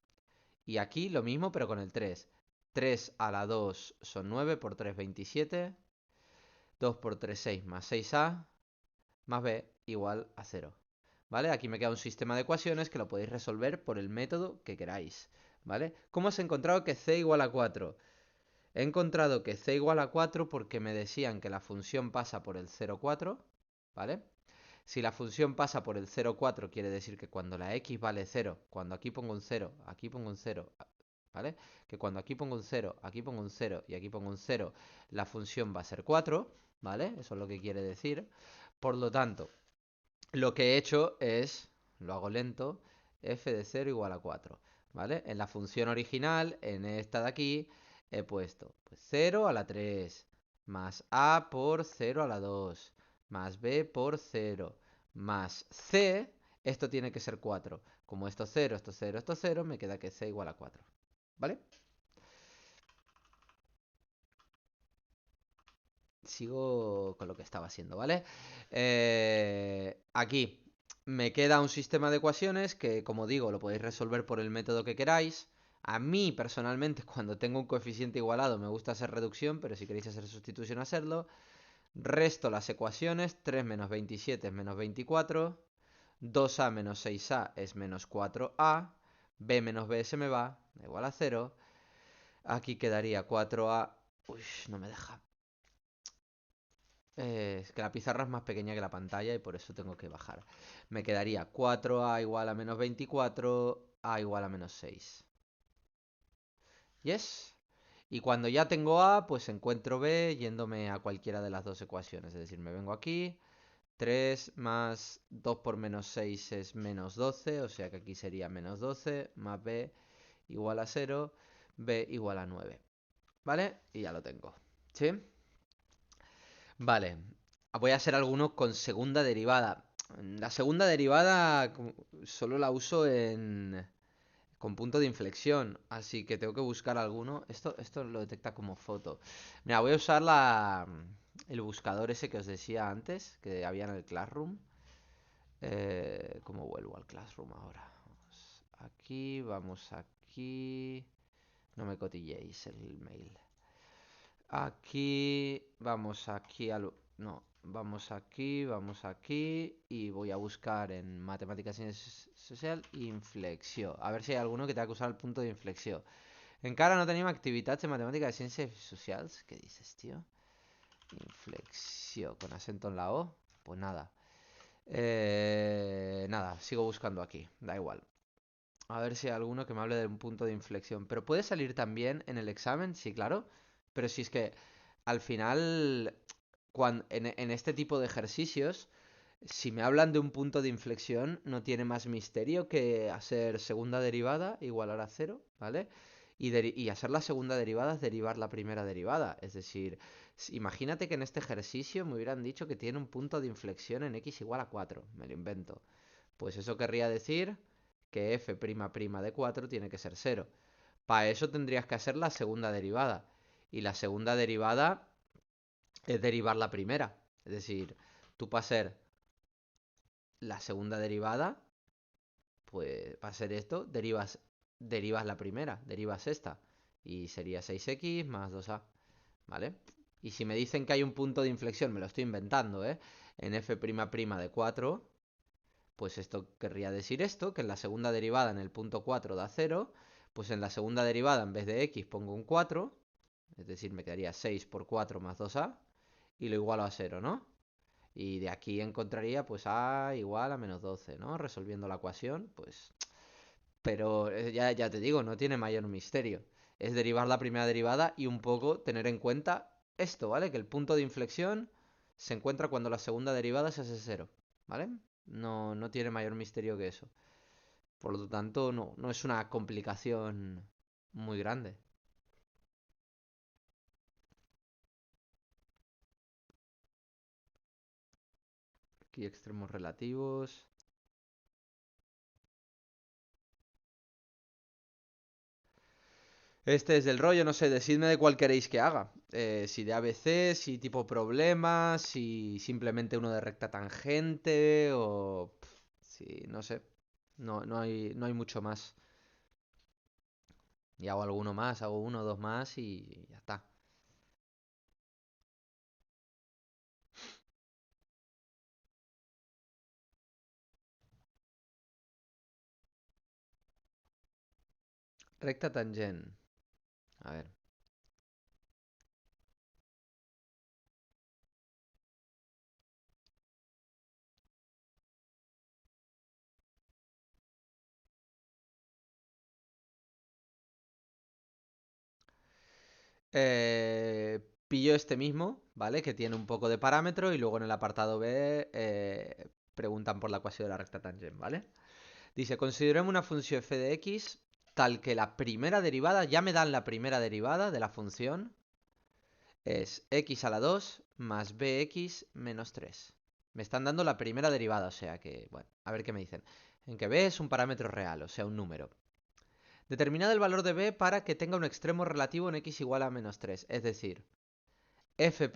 Speaker 1: Y aquí lo mismo, pero con el 3. 3 a la 2 son 9, por 3, 27. 2 por 3, 6, más 6a, más b, igual a 0. ¿Vale? Aquí me queda un sistema de ecuaciones que lo podéis resolver por el método que queráis. ¿Vale? ¿Cómo has encontrado que c igual a 4? He encontrado que c igual a 4 porque me decían que la función pasa por el 0,4. ¿Vale? Si la función pasa por el 0,4 quiere decir que cuando la x vale 0, cuando aquí pongo un 0, aquí pongo un 0, ¿vale? Que cuando aquí pongo un 0, aquí pongo un 0 y aquí pongo un 0, la función va a ser 4, ¿vale? Eso es lo que quiere decir. Por lo tanto, lo que he hecho es, lo hago lento, f de 0 igual a 4, ¿vale? En la función original, en esta de aquí, he puesto pues 0 a la 3, más a por 0 a la 2, más b por 0, más c, esto tiene que ser 4. Como esto 0, esto 0, esto 0, me queda que c igual a 4, ¿vale? Sigo con lo que estaba haciendo, ¿vale? Aquí me queda un sistema de ecuaciones que, como digo, lo podéis resolver por el método que queráis. A mí, personalmente, cuando tengo un coeficiente igualado, me gusta hacer reducción, pero si queréis hacer sustitución, hacerlo. Resto las ecuaciones. 3 menos 27 es menos 24. 2a menos 6a es menos 4a. b menos b se me va, igual a 0. Aquí quedaría 4a. Uy, no me deja. Es que la pizarra es más pequeña que la pantalla y por eso tengo que bajar. Me quedaría 4a igual a menos 24, a igual a menos 6. ¿Yes? Y cuando ya tengo a, pues encuentro b yéndome a cualquiera de las dos ecuaciones. Es decir, me vengo aquí. 3 más 2 por menos 6 es menos 12, o sea que aquí sería menos 12, más b igual a 0, b igual a 9. ¿Vale? Y ya lo tengo. ¿Sí? Vale, voy a hacer alguno con segunda derivada. La segunda derivada solo la uso con punto de inflexión, así que tengo que buscar alguno. Esto lo detecta como foto. Mira, voy a usar el buscador ese que os decía antes, que había en el Classroom. ¿Cómo vuelvo al Classroom ahora? Vamos aquí. No me cotilléis el mail. Aquí, vamos aquí al... No, vamos aquí y voy a buscar en Matemáticas y Ciencias Social inflexió. A ver si hay alguno que tenga que usar el punto de inflexió. Encara no tenim activitats en Matemáticas y Ciencias Socials. ¿Qué dices, tío? Inflexió, con acento en la O. Pues nada. Nada, sigo buscando aquí. Da igual. A ver si hay alguno que me hable de un punto de inflexión. Pero puede salir también en el examen, sí, claro. Pero si es que al final, en este tipo de ejercicios, si me hablan de un punto de inflexión, no tiene más misterio que hacer segunda derivada igualar a cero, ¿vale? Y hacer la segunda derivada es derivar la primera derivada. Es decir, imagínate que en este ejercicio me hubieran dicho que tiene un punto de inflexión en x igual a 4. Me lo invento. Pues eso querría decir que f' de 4 tiene que ser 0. Para eso tendrías que hacer la segunda derivada. Y la segunda derivada es derivar la primera. Es decir, tú para hacer la segunda derivada, pues para hacer esto, derivas la primera, derivas esta. Y sería 6x más 2a. ¿Vale? Y si me dicen que hay un punto de inflexión, me lo estoy inventando, ¿eh? En f' de 4, pues esto querría decir esto, que en la segunda derivada en el punto 4 da 0, pues en la segunda derivada en vez de x pongo un 4, es decir, me quedaría 6 por 4 más 2a, y lo igualo a 0, ¿no? Y de aquí encontraría pues a igual a menos 12, ¿no? Resolviendo la ecuación, pues... Pero ya te digo, no tiene mayor misterio. Es derivar la primera derivada y un poco tener en cuenta esto, ¿vale? Que el punto de inflexión se encuentra cuando la segunda derivada se hace 0, ¿vale? No tiene mayor misterio que eso. Por lo tanto, no es una complicación muy grande. Aquí extremos relativos. Este es del rollo, no sé, decidme de cuál queréis que haga. Si de ABC, si tipo problemas, si simplemente uno de recta tangente o... Sí, no sé. No hay mucho más. Y hago alguno más, hago uno o dos más y ya está. Recta tangent. A ver. Pillo este mismo, ¿vale? Que tiene un poco de parámetro y luego en el apartado B preguntan por la ecuación de la recta tangent, ¿vale? Dice, consideremos una función f de x tal que la primera derivada, ya me dan la primera derivada de la función, es x a la 2 más bx menos 3. Me están dando la primera derivada, o sea que, bueno, a ver qué me dicen. En que b es un parámetro real, o sea, un número. Determinad el valor de b para que tenga un extremo relativo en x igual a menos 3. Es decir, f'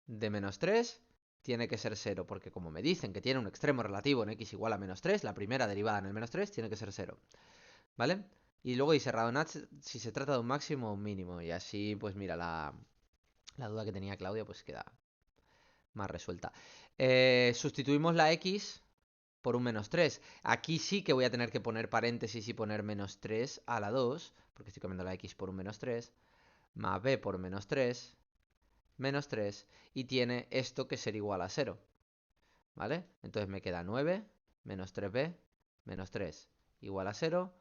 Speaker 1: de menos 3 tiene que ser 0, porque como me dicen que tiene un extremo relativo en x igual a menos 3, la primera derivada en el menos 3 tiene que ser 0. ¿Vale? Y luego dice radonat si se trata de un máximo o un mínimo. Y así, pues mira, la duda que tenía Claudia pues queda más resuelta. Sustituimos la x por un menos 3. Aquí sí que voy a tener que poner paréntesis y poner menos 3 a la 2, porque estoy cambiando la x por un menos 3, más b por menos 3, y tiene esto que ser igual a 0. ¿Vale? Entonces me queda 9 menos 3b menos 3 igual a 0.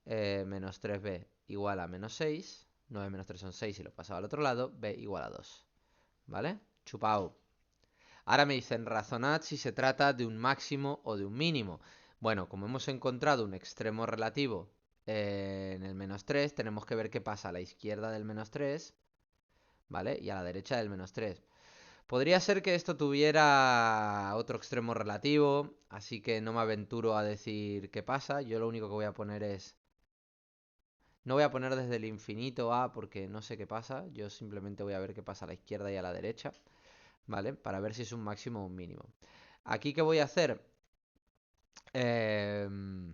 Speaker 1: Menos 3b igual a menos 6. 9 menos 3 son 6 y lo pasaba al otro lado. B igual a 2. ¿Vale? Chupao. Ahora me dicen razonad si se trata de un máximo o de un mínimo. Bueno, como hemos encontrado un extremo relativo en el menos 3, tenemos que ver qué pasa a la izquierda del menos 3, ¿vale? Y a la derecha del menos 3. Podría ser que esto tuviera otro extremo relativo, así que no me aventuro a decir qué pasa. Yo lo único que voy a poner es... No voy a poner desde el infinito a porque no sé qué pasa. Yo simplemente voy a ver qué pasa a la izquierda y a la derecha, ¿vale? Para ver si es un máximo o un mínimo. Aquí, ¿qué voy a hacer? Em,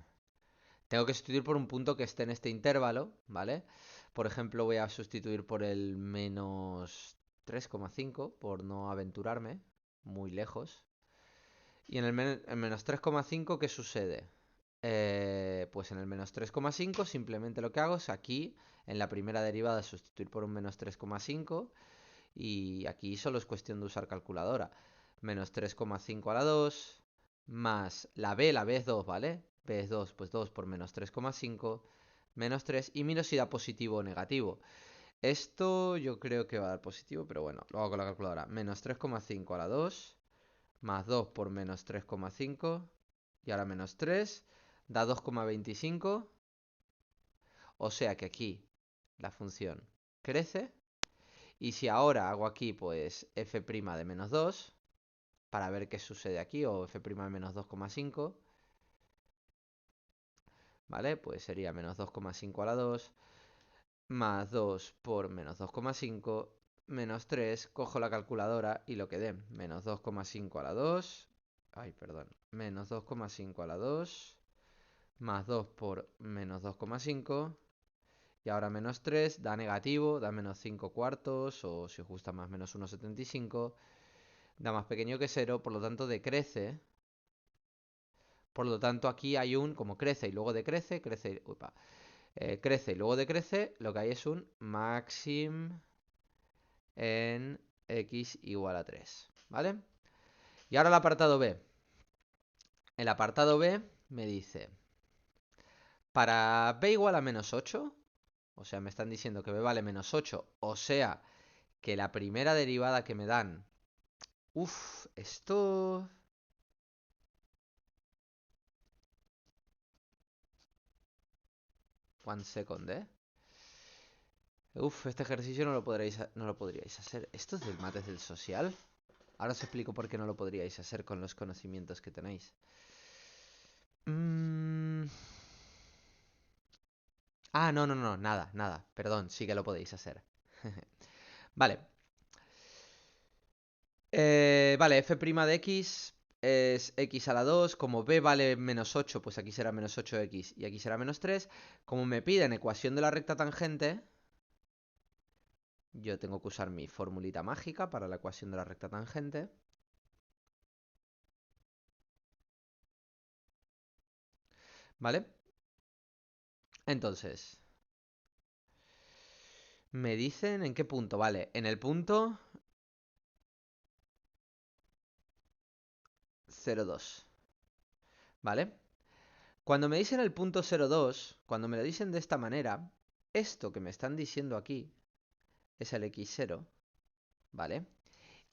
Speaker 1: Tengo que sustituir por un punto que esté en este intervalo, ¿vale? Por ejemplo, voy a sustituir por el menos 3,5 por no aventurarme muy lejos. Y en el menos 3,5, ¿qué sucede? Pues en el menos 3,5 simplemente lo que hago es aquí, en la primera derivada, sustituir por un menos 3,5 y aquí solo es cuestión de usar calculadora. Menos 3,5 a la 2 más la B es 2, ¿vale? B es 2, pues 2 por menos 3,5 menos 3 y miro si da positivo o negativo. Esto yo creo que va a dar positivo, pero bueno, lo hago con la calculadora. Menos 3,5 a la 2 más 2 por menos 3,5 y ahora menos 3 da 2,25. O sea que aquí la función crece. Y si ahora hago aquí pues f' de menos 2 para ver qué sucede aquí, o f' de menos 2,5, ¿vale? Pues sería menos 2,5 a la 2 más 2 por menos 2,5 menos 3, cojo la calculadora y lo que dé, menos 2,5 a la 2, ay, perdón, menos 2,5 a la 2 más 2 por menos 2,5 y ahora menos 3 da negativo, da menos 5 cuartos o si os gusta más menos 1,75, da más pequeño que 0, por lo tanto decrece. Por lo tanto aquí hay un, como crece y luego decrece, crece y luego decrece, lo que hay es un maxim en x igual a 3, ¿vale? Y ahora el apartado B. El apartado B me dice, para b igual a menos 8, o sea, me están diciendo que b vale menos 8, o sea, que la primera derivada que me dan... Uf, esto... One second, ¿eh? Uf, este ejercicio no lo podríais hacer. ¿Esto es del mates del social? Ahora os explico por qué no lo podríais hacer con los conocimientos que tenéis. Mm. Ah, no, no, no, nada, nada. Perdón, sí que lo podéis hacer. Vale. Vale, f' de x es x a la 2. Como b vale menos 8, pues aquí será menos 8x y aquí será menos 3. Como me piden ecuación de la recta tangente, yo tengo que usar mi formulita mágica para la ecuación de la recta tangente. ¿Vale? Entonces, me dicen en qué punto. Vale, en el punto 0,2. ¿Vale? Cuando me dicen el punto 0,2, cuando me lo dicen de esta manera, esto que me están diciendo aquí es el x0, ¿vale?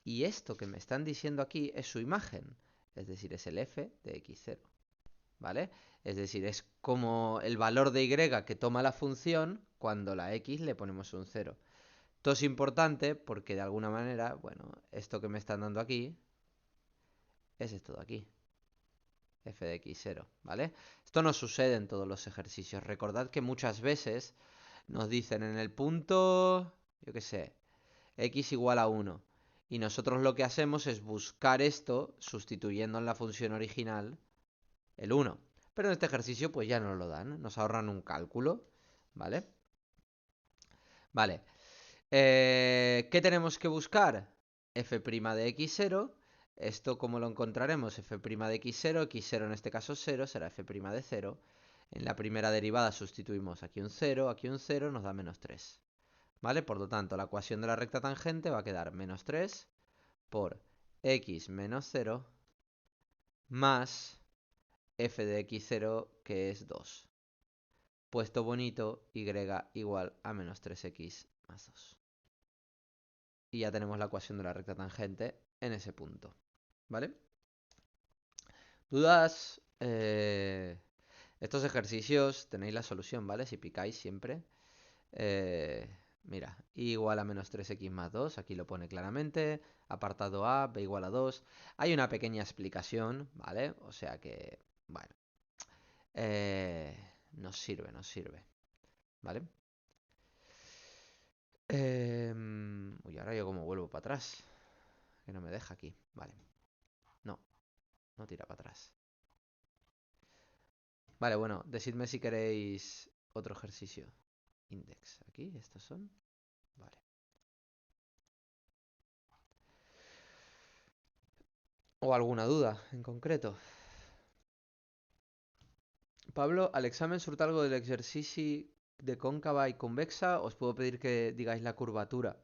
Speaker 1: Y esto que me están diciendo aquí es su imagen, es decir, es el f de x0, ¿vale? Es decir, es como el valor de y que toma la función cuando la x le ponemos un 0. Esto es importante porque de alguna manera, bueno, esto que me están dando aquí es esto de aquí. F de x0, ¿vale? Esto no sucede en todos los ejercicios. Recordad que muchas veces nos dicen en el punto, yo qué sé, x igual a 1. Y nosotros lo que hacemos es buscar esto sustituyendo en la función original el 1. Pero en este ejercicio pues ya no lo dan, nos ahorran un cálculo, ¿vale? Vale. ¿Qué tenemos que buscar? F' de x0. Esto, ¿cómo lo encontraremos? F' de x0, x0 en este caso 0, será f' de 0. En la primera derivada sustituimos aquí un 0, nos da menos 3. ¿Vale? Por lo tanto, la ecuación de la recta tangente va a quedar menos 3 por x menos 0 más f de x0, que es 2. Puesto bonito, y igual a menos 3x más 2. Y ya tenemos la ecuación de la recta tangente en ese punto. ¿Vale? ¿Dudas? Estos ejercicios tenéis la solución, ¿vale? Si picáis siempre. Mira, y igual a menos 3x más 2, aquí lo pone claramente. Apartado A, b igual a 2. Hay una pequeña explicación, ¿vale? O sea que, bueno, nos sirve, nos sirve, ¿vale? Uy, ahora yo como vuelvo para atrás. Que no me deja aquí, vale. No, no tira para atrás. Vale, bueno, decidme si queréis otro ejercicio. Index. Aquí, estos son. Vale. ¿O alguna duda en concreto? Pablo, al examen surt algo del exercici de cóncava y convexa. Os puedo pedir que digáis la curvatura,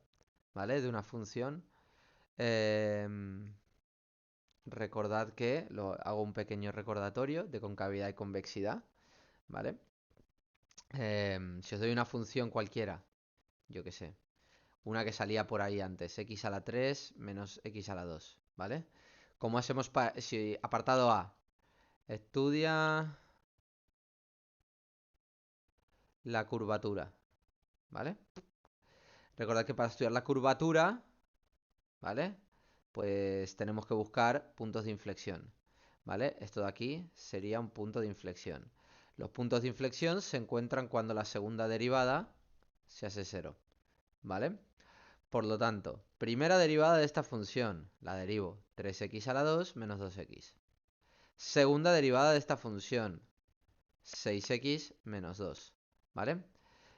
Speaker 1: ¿vale? De una función. Recordad que hago un pequeño recordatorio de concavidad y convexidad, ¿vale? Si os doy una función cualquiera, yo qué sé, una que salía por ahí antes, x a la 3 menos x a la 2, ¿vale? ¿Cómo hacemos para... Si, apartado A, estudia la curvatura, ¿vale? Recordad que para estudiar la curvatura, ¿vale? Pues tenemos que buscar puntos de inflexión, ¿vale? Esto de aquí sería un punto de inflexión. Los puntos de inflexión se encuentran cuando la segunda derivada se hace cero, ¿vale? Por lo tanto, primera derivada de esta función, la derivo 3x a la 2 menos 2x. Segunda derivada de esta función, 6x menos 2, ¿vale?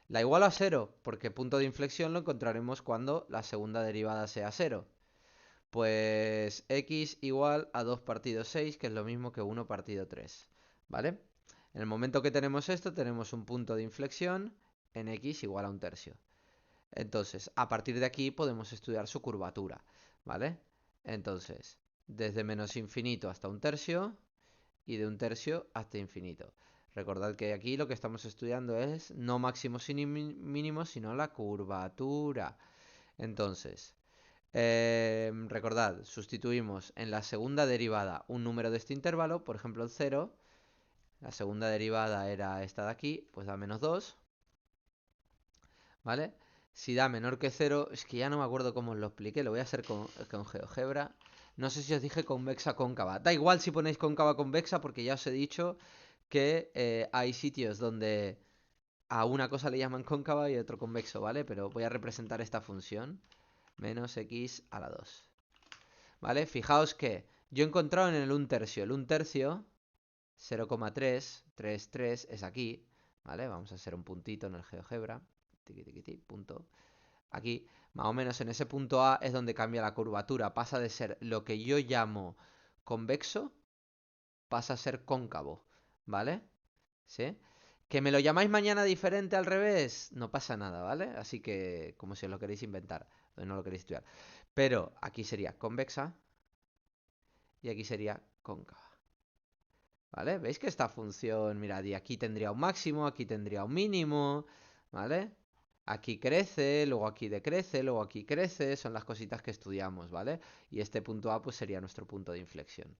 Speaker 1: La igualo a 0, porque punto de inflexión lo encontraremos cuando la segunda derivada sea 0. Pues x igual a 2 partido 6, que es lo mismo que 1 partido 3, ¿vale? En el momento que tenemos esto, tenemos un punto de inflexión en x igual a un tercio. Entonces, a partir de aquí podemos estudiar su curvatura, ¿vale? Entonces, desde menos infinito hasta un tercio y de un tercio hasta infinito. Recordad que aquí lo que estamos estudiando es no máximos y mínimos, sino la curvatura. Entonces, recordad, sustituimos en la segunda derivada un número de este intervalo, por ejemplo el 0. La segunda derivada era esta de aquí, pues da menos 2, ¿vale? Si da menor que 0, es que ya no me acuerdo cómo os lo expliqué, lo voy a hacer con GeoGebra. No sé si os dije convexa cóncava. Da igual si ponéis cóncava convexa porque ya os he dicho que hay sitios donde a una cosa le llaman cóncava y a otro convexo, ¿vale? Pero voy a representar esta función, menos x a la 2. ¿Vale? Fijaos que yo he encontrado en el 1 tercio. El 1 tercio, 0,333 es aquí, ¿vale? Vamos a hacer un puntito en el GeoGebra. Tiqui, tiqui, tiqui, punto. Aquí, más o menos en ese punto A es donde cambia la curvatura. Pasa de ser lo que yo llamo convexo, pasa a ser cóncavo, ¿vale? ¿Sí? Que me lo llamáis mañana diferente al revés, no pasa nada, ¿vale? Así que, como si os lo queréis inventar, o no lo queréis estudiar. Pero aquí sería convexa y aquí sería cóncava. ¿Vale? ¿Veis que esta función, mirad, y aquí tendría un máximo, aquí tendría un mínimo, ¿vale? Aquí crece, luego aquí decrece, luego aquí crece, son las cositas que estudiamos, ¿vale? Y este punto A pues sería nuestro punto de inflexión,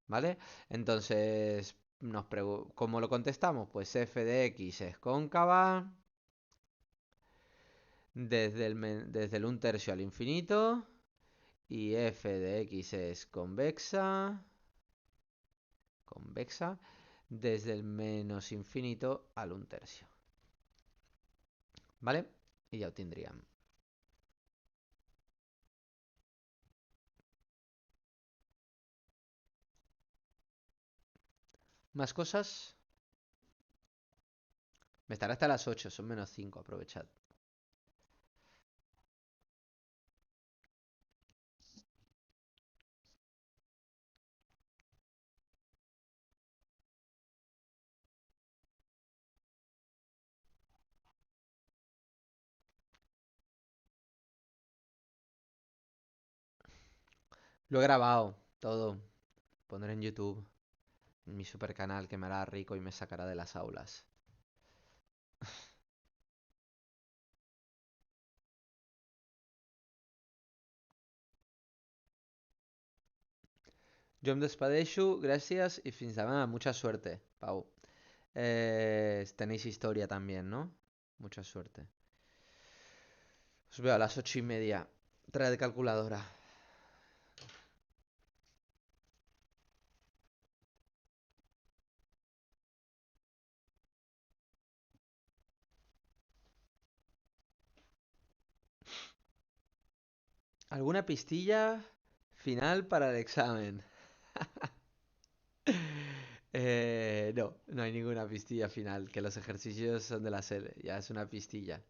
Speaker 1: ¿vale? Entonces, ¿cómo lo contestamos? Pues f de x es cóncava desde el 1 tercio al infinito y f de x es convexa desde el menos infinito al 1 tercio. ¿Vale? Y ya obtendrían. ¿Más cosas? Me estará hasta las 8, son menos 5, aprovechad. Lo he grabado todo. Pondré en YouTube. En mi super canal que me hará rico y me sacará de las aulas. Jo em despedeixo, gràcies y fins demà. Mucha suerte, Pau. Tenéis historia también, ¿no? Mucha suerte. Os veo a las 8:30. Traed calculadora. ¿Alguna pistilla final para el examen? No hay ninguna pistilla final, que los ejercicios son de la L, ya es una pistilla.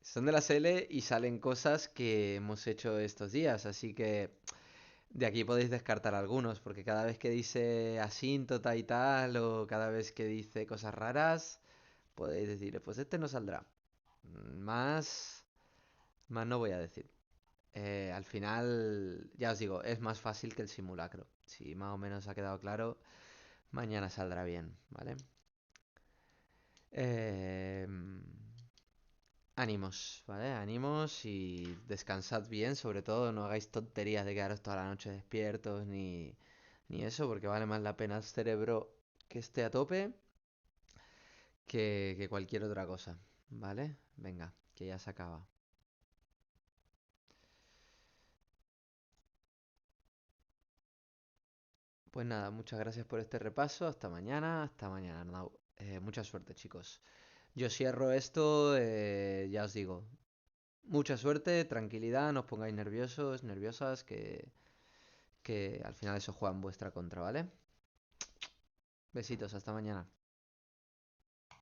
Speaker 1: Son de la L y salen cosas que hemos hecho estos días, así que de aquí podéis descartar algunos, porque cada vez que dice asíntota y tal, o cada vez que dice cosas raras, podéis decir, pues este no saldrá. Más, más no voy a decir. Al final, ya os digo, es más fácil que el simulacro. Si más o menos ha quedado claro, mañana saldrá bien, ¿vale? Eh, ánimos, ¿vale? Ánimos y descansad bien, sobre todo no hagáis tonterías de quedaros toda la noche despiertos ni eso, porque vale más la pena el cerebro que esté a tope que cualquier otra cosa, ¿vale? Venga, que ya se acaba. Pues nada, muchas gracias por este repaso. Hasta mañana, Arnau. Mucha suerte, chicos. Yo cierro esto, ya os digo. Mucha suerte, tranquilidad, no os pongáis nerviosos, nerviosas, que al final eso juega en vuestra contra, ¿vale? Besitos, hasta mañana.